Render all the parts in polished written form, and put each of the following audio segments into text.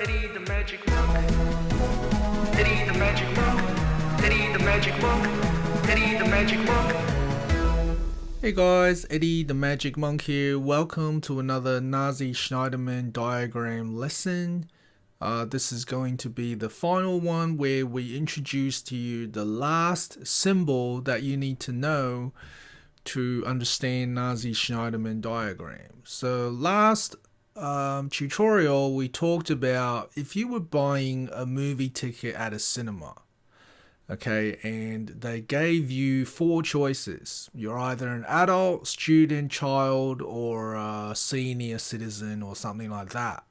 Eddie the Magic Monk. Eddie the Magic Monk. Eddie the Magic Monk. Eddie the Magic Monk. Hey guys, Eddie the Magic Monk here. Welcome to another Nassi-Schneiderman diagram lesson. This is going to be the final one where we introduce to you the last symbol that you need to know to understand Nassi-Schneiderman diagram. So last tutorial we talked about if you were buying a movie ticket at a cinema, okay, and they gave you four choices. You're either an adult, student, child, or a senior citizen or something like that.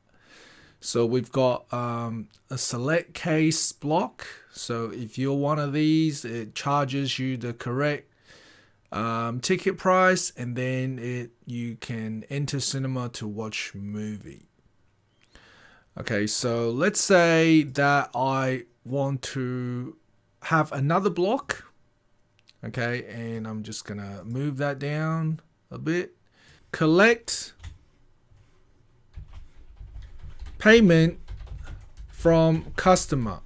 So we've got a select case block. So if you're one of these, it charges you the correct ticket price, and then you can enter cinema to watch movie. Okay, so let's say that I want to have another block, okay, and I'm just gonna move that down a bit. Collect payment from customer.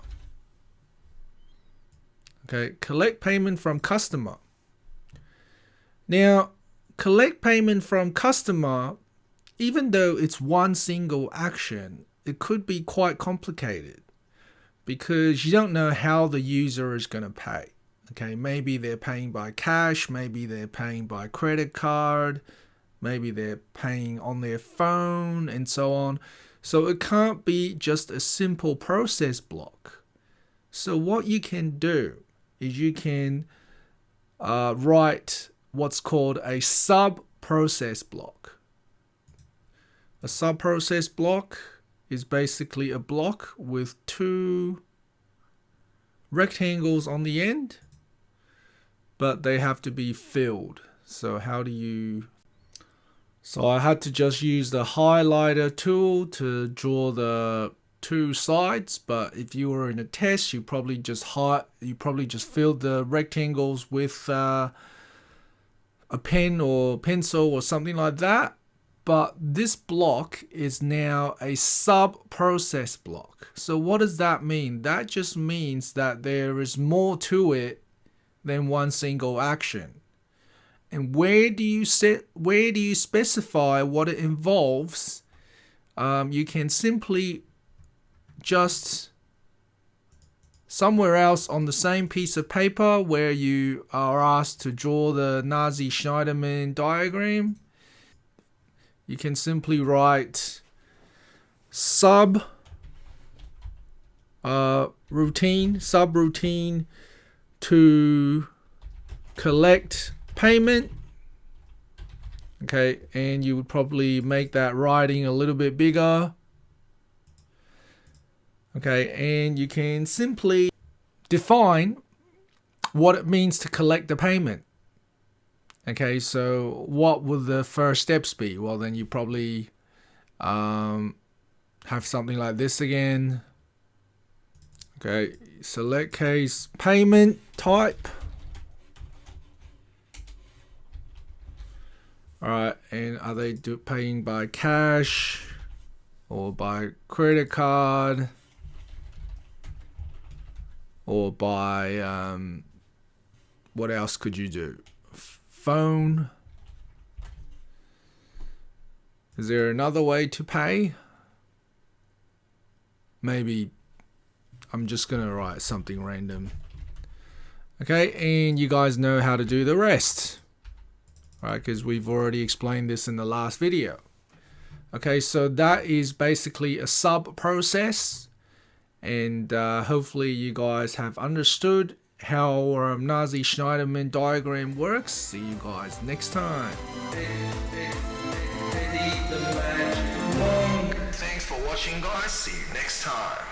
Okay, collect payment from customer. Now, collect payment from customer, even though it's one single action, it could be quite complicated because you don't know how the user is going to pay. Okay, maybe they're paying by cash, maybe they're paying by credit card, maybe they're paying on their phone, and so on. So it can't be just a simple process block. So what you can do is you can write what's called a sub-process block. A sub-process block is basically a block with two rectangles on the end, but they have to be filled. So how do you... So I had to just use the highlighter tool to draw the two sides, but if you were in a test, you probably just filled the rectangles with a pen or pencil or something like that. But this block is now a sub-process block. So what does that mean? That just means that there is more to it than one single action. And where do you specify what it involves? You can simply just somewhere else on the same piece of paper where you are asked to draw the Nassi-Schneiderman diagram, you can simply write subroutine to collect payment. Okay, and you would probably make that writing a little bit bigger. Okay, and you can simply define what it means to collect the payment. Okay, so what would the first steps be? Well, then you probably have something like this again. Okay, select case payment type. Alright, and are they paying by cash or by credit card or by what else could you do? Phone? Is there another way to pay? Maybe I'm just gonna write something random. Okay, and you guys know how to do the rest, right? Because we've already explained this in the last video. Okay, so that is basically a sub process, and hopefully you guys have understood how Nassi-Schneiderman diagram works. See you guys next time. Thanks for watching, guys. See you next time.